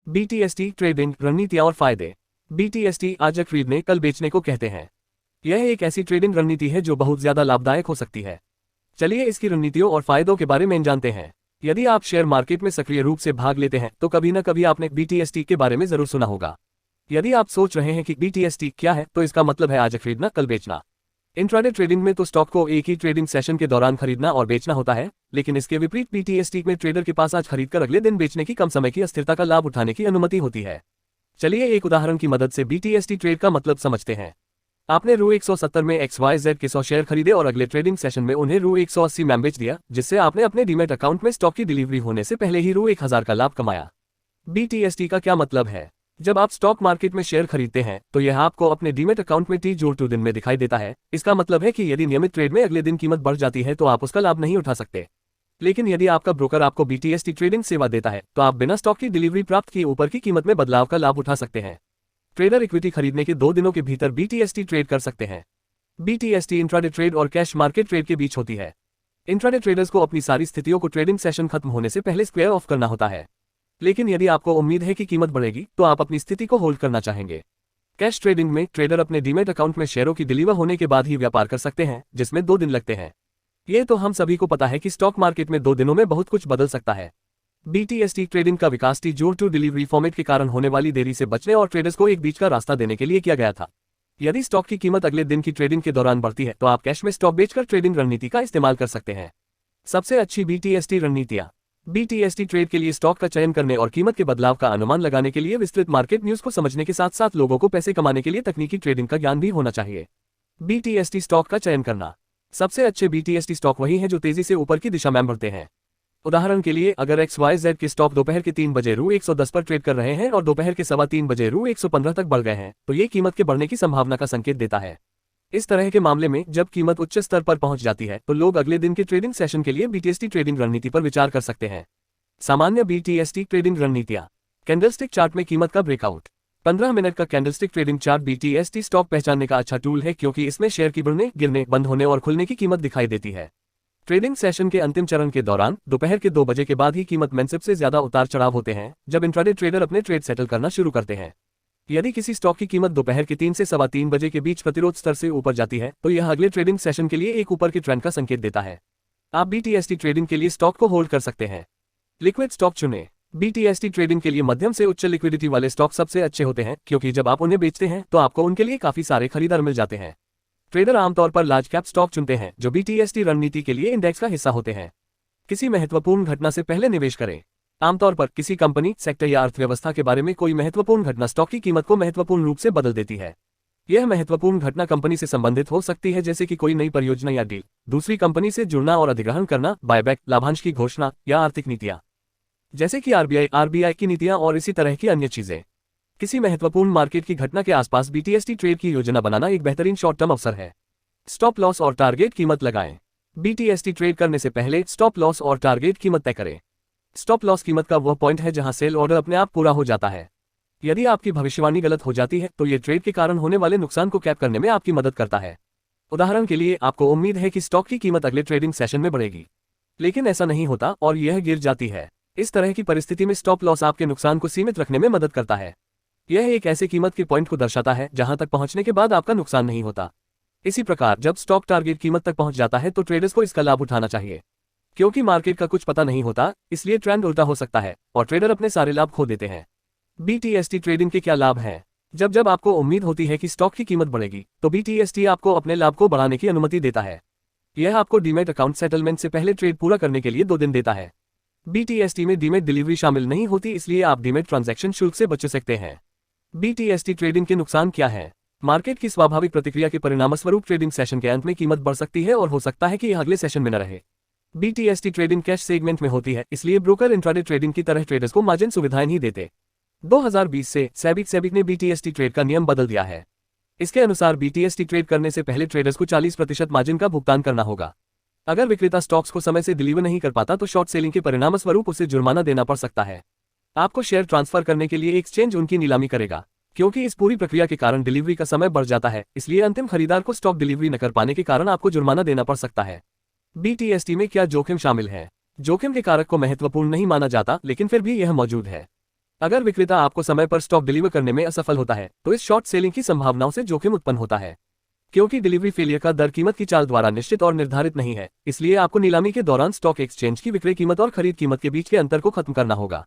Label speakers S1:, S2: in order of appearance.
S1: BTST trading रणनीतियां और फायदे। बीटीएसटी आज खरीदने कल बेचने को कहते हैं। यह एक ऐसी ट्रेडिंग रणनीति है जो बहुत ज्यादा लाभदायक हो सकती है। चलिए इसकी रणनीतियों और फायदों के बारे में जानते हैं। यदि आप शेयर मार्केट में सक्रिय रूप से भाग लेते हैं तो कभी न कभी आपने बीटीएसटी के बारे में जरूर सुना होगा। यदि आप सोच रहे हैं कि बीटीएसटी क्या है, तो इसका मतलब है आज खरीदना कल बेचना। इंट्राडे ट्रेडिंग में तो स्टॉक को एक ही ट्रेडिंग सेशन के दौरान खरीदना और बेचना होता है, लेकिन इसके विपरीत बीटीएसटी में ट्रेडर के पास आज खरीदकर अगले दिन बेचने की कम समय की अस्थिरता का लाभ उठाने की अनुमति होती है। चलिए एक उदाहरण की मदद से बीटीएसटी ट्रेड का मतलब समझते हैं। आपने रू 170 में XYZ के 100 शेयर खरीदे और अगले ट्रेडिंग सेशन में उन्हें रू 180 में बेच दिया, जिससे आपने अपने डीमैट अकाउंट में स्टॉक की डिलीवरी होने से पहले ही रू 1000 का लाभ कमाया। बीटीएसटी का क्या मतलब है? जब आप स्टॉक मार्केट में शेयर खरीदते हैं तो यह आपको अपने डीमैट अकाउंट में T+2 दिन में दिखाई देता है। इसका मतलब है कि यदि नियमित ट्रेड में अगले दिन कीमत बढ़ जाती है तो आप उसका लाभ नहीं उठा सकते। लेकिन यदि आपका ब्रोकर आपको बीटीएसटी ट्रेडिंग सेवा देता है तो आप बिना स्टॉक की डिलीवरी प्राप्त किए ऊपर की कीमत में बदलाव का लाभ उठा सकते हैं। ट्रेडर इक्विटी खरीदने के 2 दिनों के भीतर बीटीएसटी ट्रेड कर सकते हैं। बीटीएसटी इंट्राडे ट्रेड और कैश मार्केट ट्रेड के बीच होती है। इंट्राडे ट्रेडर्स को अपनी सारी स्थितियों को ट्रेडिंग सेशन खत्म होने से पहले स्क्वेयर ऑफ करना होता है। लेकिन यदि आपको उम्मीद है कि कीमत बढ़ेगी तो आप अपनी स्थिति को होल्ड करना चाहेंगे। कैश ट्रेडिंग में ट्रेडर अपने डीमैट अकाउंट में शेयरों की डिलीवर होने के बाद ही व्यापार कर सकते हैं, जिसमें 2 दिन लगते हैं। ये तो हम सभी को पता है कि स्टॉक मार्केट में 2 दिनों में बहुत कुछ बदल सकता है। बीटीएसटी ट्रेडिंग का विकास T+2 डिलीवरी फॉर्मेट के कारण होने वाली देरी से बचने और ट्रेडर्स को एक बीच का रास्ता देने के लिए किया गया था। यदि स्टॉक की कीमत अगले दिन की ट्रेडिंग के दौरान बढ़ती है तो आप कैश में स्टॉक बेचकर ट्रेडिंग रणनीति का इस्तेमाल कर सकते हैं। सबसे अच्छी बीटीएसटी रणनीतियां। बीटीएसटी ट्रेड के लिए स्टॉक का चयन करने और कीमत के बदलाव का अनुमान लगाने के लिए विस्तृत मार्केट न्यूज को समझने के साथ साथ लोगों को पैसे कमाने के लिए तकनीकी ट्रेडिंग का ज्ञान भी होना चाहिए। बीटीएसटी स्टॉक का चयन करना। सबसे अच्छे बीटीएसटी स्टॉक वही हैं जो तेजी से ऊपर की दिशा में बढ़ते हैं। उदाहरण के लिए अगर XYZ के स्टॉक दोपहर के 3 बजे रू 110 पर ट्रेड कर रहे हैं और दोपहर के 3:15 बजे रू 115 तक बढ़ गए हैं, तो ये कीमत के बढ़ने की संभावना का संकेत देता है। इस तरह के मामले में जब कीमत उच्च स्तर पर पहुंच जाती है तो लोग अगले दिन के ट्रेडिंग सेशन के लिए बीटीएसटी ट्रेडिंग रणनीति पर विचार कर सकते हैं। सामान्य बीटीएसटी ट्रेडिंग रणनीतियां। कैंडलस्टिक चार्ट में कीमत का ब्रेकआउट। 15 मिनट का candlestick trading chart BTST stock पहचानने का अच्छा टूल है, क्योंकि इसमें शेयर की बढ़ने, गिरने, बंद होने और खुलने की कीमत दिखाई देती है। ट्रेडिंग सेशन के अंतिम चरण के दौरान दोपहर के 2 बजे के बाद ही कीमत में सबसे ज्यादा उतार चढ़ाव होते हैं, जब इंट्राडे ट्रेडर अपने ट्रेड सेटल करना शुरू करते हैं। यदि किसी स्टॉक की कीमत दोपहर के 3 से 3:15 बजे के बीच प्रतिरोध स्तर से ऊपर जाती है तो यह अगले ट्रेडिंग सेशन के लिए एक ऊपर के ट्रेंड का संकेत देता है। आप बीटीएसटी ट्रेडिंग के लिए स्टॉक को होल्ड कर सकते हैं। लिक्विड स्टॉक चुनें। बीटीएसटी ट्रेडिंग के लिए मध्यम से उच्च लिक्विडिटी वाले स्टॉक सबसे अच्छे होते हैं, क्योंकि जब आप उन्हें बेचते हैं तो आपको उनके लिए काफी सारे खरीदार मिल जाते हैं। ट्रेडर आमतौर पर लार्ज कैप स्टॉक चुनते हैं जो बीटीएसटी रणनीति के लिए इंडेक्स का हिस्सा होते हैं। किसी महत्वपूर्ण घटना से पहले निवेश करें। आमतौर पर किसी कंपनी, सेक्टर या अर्थव्यवस्था के बारे में कोई महत्वपूर्ण घटना स्टॉक की कीमत को महत्वपूर्ण रूप से बदल देती है। यह महत्वपूर्ण घटना कंपनी से संबंधित हो सकती है, जैसे कि कोई नई परियोजना या डील, दूसरी कंपनी से जुड़ना और अधिग्रहण करना, बायबैक, लाभांश की घोषणा या आर्थिक नीतियां जैसे कि आरबीआई की नीतियां और इसी तरह की अन्य चीजें। किसी महत्वपूर्ण मार्केट की घटना के आसपास बीटीएसटी ट्रेड की योजना बनाना एक बेहतरीन शॉर्ट टर्म अवसर है। स्टॉप लॉस और टारगेट कीमत लगाएं। बीटीएसटी ट्रेड करने से पहले स्टॉप लॉस और टारगेट कीमत तय करें। स्टॉप लॉस कीमत का वह पॉइंट है जहां सेल ऑर्डर अपने आप पूरा हो जाता है। यदि आपकी भविष्यवाणी गलत हो जाती है तो यह ट्रेड के कारण होने वाले नुकसान को कैप करने में आपकी मदद करता है। उदाहरण के लिए आपको उम्मीद है कि स्टॉक की कीमत अगले ट्रेडिंग सेशन में बढ़ेगी, लेकिन ऐसा नहीं होता और यह गिर जाती है। इस तरह की परिस्थिति में स्टॉप लॉस आपके नुकसान को सीमित रखने में मदद करता है। यह एक ऐसे कीमत के पॉइंट को दर्शाता है जहां तक पहुंचने के बाद आपका नुकसान नहीं होता। इसी प्रकार जब स्टॉक टारगेट कीमत तक पहुंच जाता है तो ट्रेडर्स को इसका लाभ उठाना चाहिए। क्योंकि मार्केट का कुछ पता नहीं होता, इसलिए ट्रेंड उल्टा हो सकता है और ट्रेडर अपने सारे लाभ खो देते हैं। बीटीएसटी ट्रेडिंग के क्या लाभ हैं? जब आपको उम्मीद होती है कि स्टॉक की कीमत बढ़ेगी तो बीटीएसटी आपको अपने लाभ को बढ़ाने की अनुमति देता है। यह आपको डीमैट अकाउंट सेटलमेंट से पहले ट्रेड पूरा करने के लिए 2 दिन देता है। बीटीएसटी में डीमैट डिलीवरी शामिल नहीं होती, इसलिए आप डीमैट ट्रांजैक्शन शुल्क से बच सकते हैं। बीटीएसटी ट्रेडिंग के नुकसान क्या है? मार्केट की स्वाभाविक प्रतिक्रिया के परिणामस्वरूप ट्रेडिंग सेशन के अंत में कीमत बढ़ सकती है और हो सकता है कि यह अगले सेशन में न रहे। बीटीएसटी ट्रेडिंग कैश सेगमेंट में होती है, इसलिए ब्रोकर इंट्राडे ट्रेडिंग की तरह ट्रेडर्स को मार्जिन सुविधाएं नहीं देते। 2020 से सेबी ने बीटीएसटी ट्रेड का नियम बदल दिया है। इसके अनुसार बीटीएसटी ट्रेड करने से पहले ट्रेडर्स को 40% मार्जिन का भुगतान करना होगा। अगर विक्रेता स्टॉक्स को समय से डिलीवर नहीं कर पाता तो शॉर्ट सेलिंग के परिणामस्वरूप उसे जुर्माना देना पड़ सकता है। आपको शेयर ट्रांसफर करने के लिए एक्सचेंज उनकी नीलामी करेगा। क्योंकि इस पूरी प्रक्रिया के कारण डिलीवरी का समय बढ़ जाता है, इसलिए अंतिम खरीदार को स्टॉक डिलीवरी न कर पाने के कारण आपको जुर्माना देना पड़ सकता है। बीटीएसटी में क्या जोखिम शामिल है? जोखिम के कारक को महत्वपूर्ण नहीं माना जाता, लेकिन फिर भी यह मौजूद है। अगर विक्रेता आपको समय पर स्टॉक डिलीवर करने में असफल होता है तो इस शॉर्ट सेलिंग की संभावनाओं से जोखिम उत्पन्न होता है। क्योंकि डिलीवरी फेलियर का दर कीमत की चाल द्वारा निश्चित और निर्धारित नहीं है, इसलिए आपको नीलामी के दौरान स्टॉक एक्सचेंज की विक्रय कीमत और खरीद कीमत के बीच के अंतर को खत्म करना होगा।